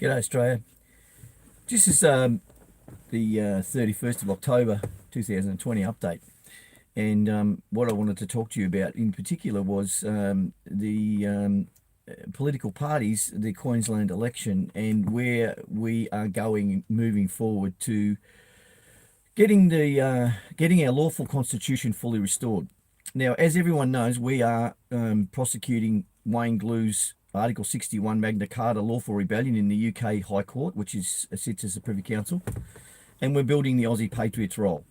G'day Australia. This is the 31st of October 2020 update. And what I wanted to talk to you about in particular was the political parties, the Queensland election, and where we are going moving forward to getting our lawful constitution fully restored. Now, as everyone knows, we are prosecuting Wayne Glue's Article 61 Magna Carta Lawful Rebellion in the UK High Court, which sits as the Privy Council, and we're building the Aussie Patriots role.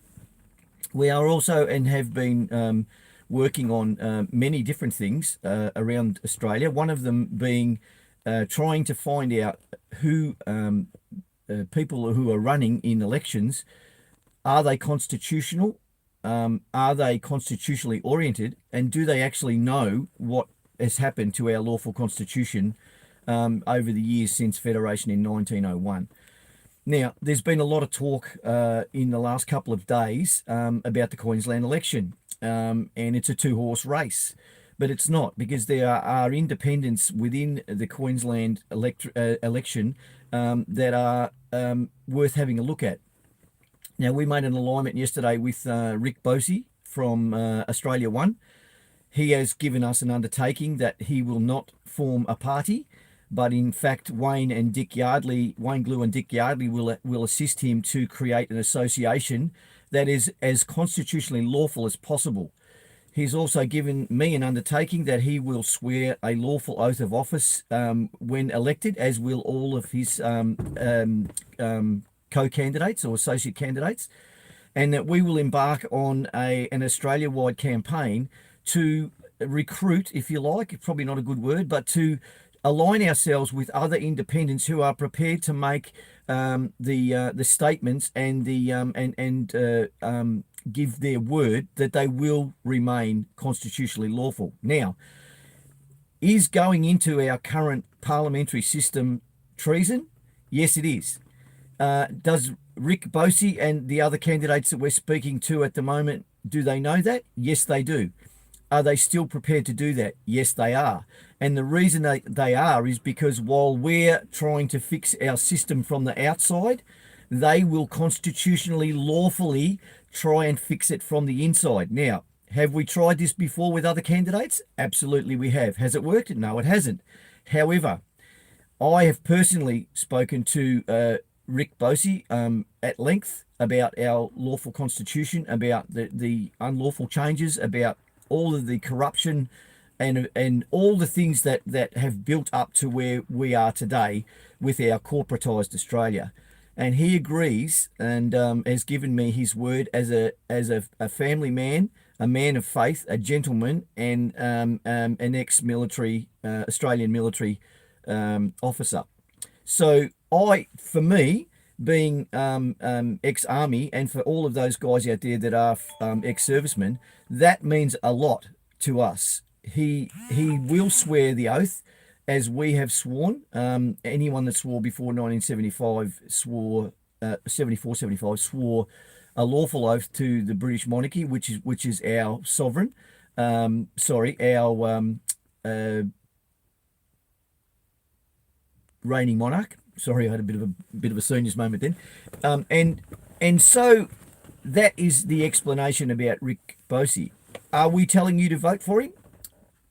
We are also and have been working on many different things around Australia, one of them being trying to find out who people who are running in elections, are they constitutional? Are they constitutionally oriented? And do they actually know what has happened to our lawful constitution over the years since Federation in 1901? Now, there's been a lot of talk in the last couple of days about the Queensland election, and it's a two-horse race. But it's not, because there are independents within the Queensland election that are worth having a look at. Now, we made an alignment yesterday with Rick Bosey from Australia One. He has given us an undertaking that he will not form a party, but in fact, Wayne Glue and Dick Yardley will assist him to create an association that is as constitutionally lawful as possible. He's also given me an undertaking that he will swear a lawful oath of office when elected, as will all of his co-candidates or associate candidates, and that we will embark on an Australia-wide campaign to recruit, if you like, probably not a good word, but to align ourselves with other independents who are prepared to make the statements and give their word that they will remain constitutionally lawful. Now, is going into our current parliamentary system treason? Yes, it is. Does Rick Bosey and the other candidates that we're speaking to at the moment, do they know that? Yes, they do. Are they still prepared to do that? Yes, they are. And the reason they are is because while we're trying to fix our system from the outside, they will constitutionally, lawfully try and fix it from the inside. Now, have we tried this before with other candidates? Absolutely we have. Has it worked? No, it hasn't. However, I have personally spoken to Rick Bosey at length about our lawful constitution, about the unlawful changes, about all of the corruption and all the things that have built up to where we are today with our corporatized Australia. And he agrees and has given me his word as a family man, a man of faith, a gentleman, and an ex-military Australian military officer. So for me, being ex-army, and for all of those guys out there that are ex-servicemen, that means a lot to us. He will swear the oath, as we have sworn. Anyone that swore before 1975 swore 74-75 swore a lawful oath to the British monarchy, which is our sovereign. Our reigning monarch. Sorry, I had a bit of a seniors moment then. And so that is the explanation about Rick Bosey. Are we telling you to vote for him?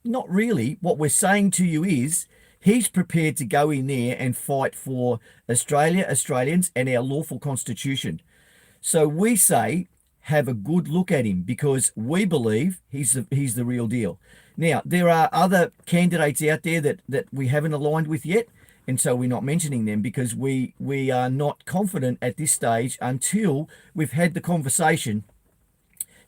Not really. What we're saying to you is he's prepared to go in there and fight for Australia, Australians, and our lawful constitution. So we say have a good look at him, because we believe he's the real deal. Now, there are other candidates out there that we haven't aligned with yet, and so we're not mentioning them because we are not confident at this stage until we've had the conversation,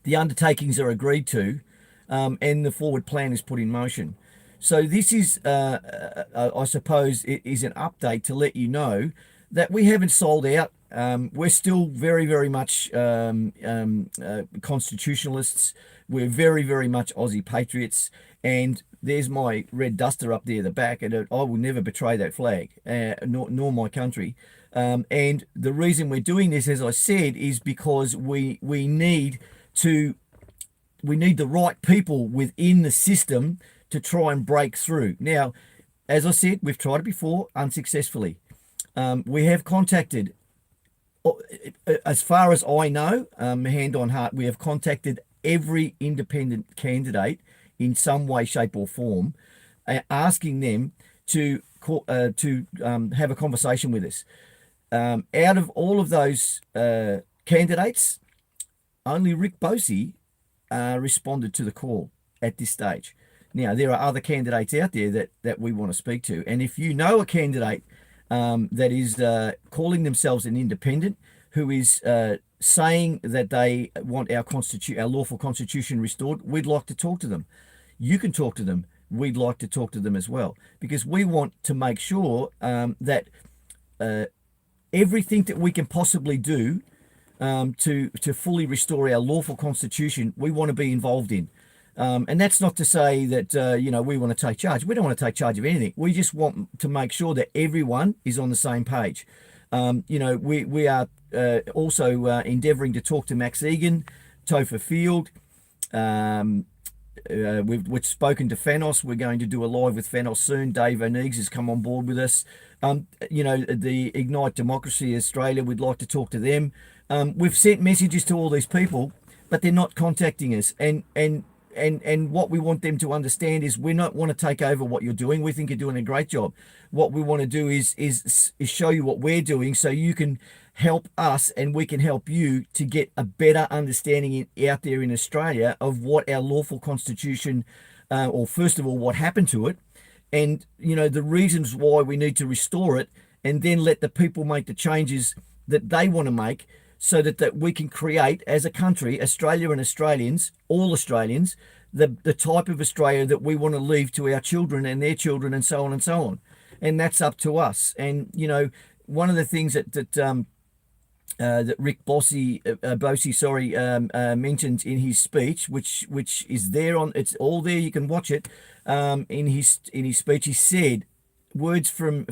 the undertakings are agreed to, and the forward plan is put in motion. So this is, I suppose, it is an update to let you know that we haven't sold out. We're still very, very much constitutionalists. We're very, very much Aussie patriots. And there's my red duster up there at the back, and I will never betray that flag, nor my country. And the reason we're doing this, as I said, is because we need the right people within the system to try and break through. Now, as I said, we've tried it before unsuccessfully. We have contacted, as far as I know, hand on heart, we have contacted every independent candidate in some way, shape, or form, asking them to have a conversation with us. Out of all of those candidates, only Rick Bosey responded to the call at this stage. Now, there are other candidates out there that we want to speak to. And if you know a candidate that is calling themselves an independent, who is saying that they want our lawful constitution restored, we'd like to talk to them. You can talk to them. We'd like to talk to them as well, because we want to make sure that everything that we can possibly do to fully restore our lawful constitution, we want to be involved in. And that's not to say that, we want to take charge. We don't want to take charge of anything. We just want to make sure that everyone is on the same page. We are also endeavouring to talk to Max Egan, Topher Field. We've spoken to Fanos. We're going to do a live with Fanos soon. Dave O'Neiggs has come on board with us. The Ignite Democracy Australia, we'd like to talk to them. We've sent messages to all these people, but they're not contacting us. And what we want them to understand is we don't want to take over what you're doing. We think you're doing a great job. What we want to do is show you what we're doing, so you can help us and we can help you to get a better understanding out there in Australia of what our lawful constitution, or first of all, what happened to it, and the reasons why we need to restore it, and then let the people make the changes that they want to make, so that we can create, as a country, Australia and Australians, all Australians, the type of Australia that we want to leave to our children and their children, and so on and so on. And that's up to us. And one of the things that Rick Bosey mentioned in his speech, which is there it's all there, you can watch it. In his speech, he said words from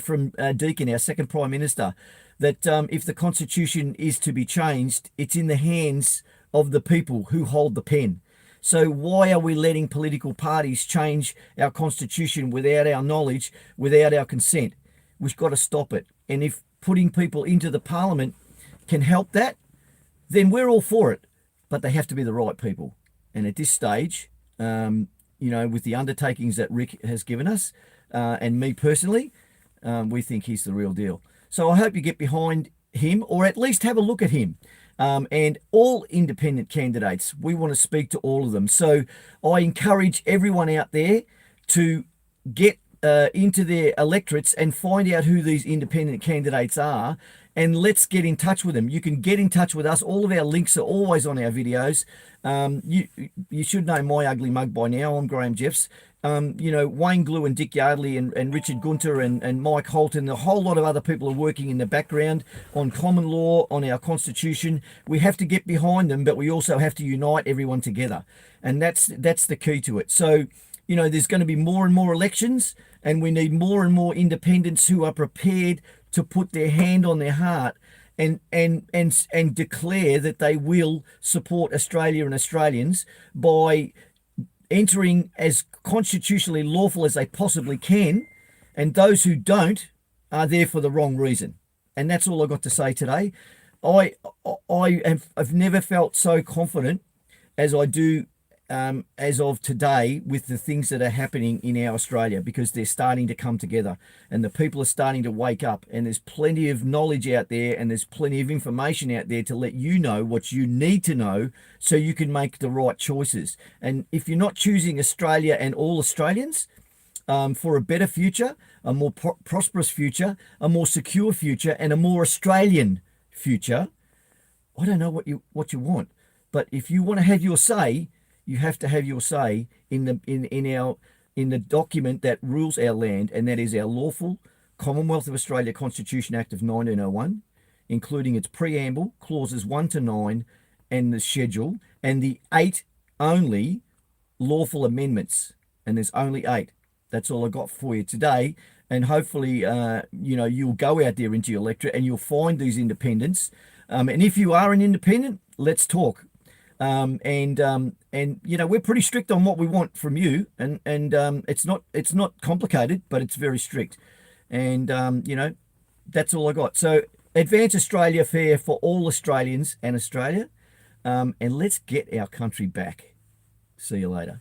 Deakin, our second Prime Minister, that if the Constitution is to be changed, it's in the hands of the people who hold the pen. So why are we letting political parties change our Constitution without our knowledge, without our consent? We've got to stop it. And if putting people into the Parliament can help that, then we're all for it. But they have to be the right people. And at this stage, with the undertakings that Rick has given us, and me personally, we think he's the real deal. So I hope you get behind him, or at least have a look at him. And all independent candidates, we want to speak to all of them. So I encourage everyone out there to get into their electorates and find out who these independent candidates are, and let's get in touch with them. You can get in touch with us. All of our links are always on our videos. You should know my ugly mug by now. I'm Graham Jeffs. Wayne Glue and Dick Yardley and Richard Gunter and Mike Holt and a whole lot of other people are working in the background on common law, on our constitution. We have to get behind them, but we also have to unite everyone together. And that's the key to it. So, there's going to be more and more elections, and we need more and more independents who are prepared to put their hand on their heart and declare that they will support Australia and Australians by entering as constitutionally lawful as they possibly can, and those who don't are there for the wrong reason. And that's all I got to say today. I've never felt so confident as I do as of today with the things that are happening in our Australia, because they're starting to come together and the people are starting to wake up, and there's plenty of knowledge out there and there's plenty of information out there to let you know what you need to know so you can make the right choices. And if you're not choosing Australia and all Australians for a better future, a more prosperous future, a more secure future, and a more Australian future, I don't know what you want. But if you want to have your say, you have to have your say in the document that rules our land, and that is our lawful Commonwealth of Australia Constitution Act of 1901, including its preamble, clauses 1 to 9, and the schedule, and the 8 only lawful amendments. And there's only 8. That's all I got for you today. And hopefully, you'll go out there into your electorate and you'll find these independents. And if you are an independent, let's talk. We're pretty strict on what we want from you, and it's not complicated, but it's very strict. And that's all I got. So advance Australia fair for all Australians and Australia, and let's get our country back. See you later.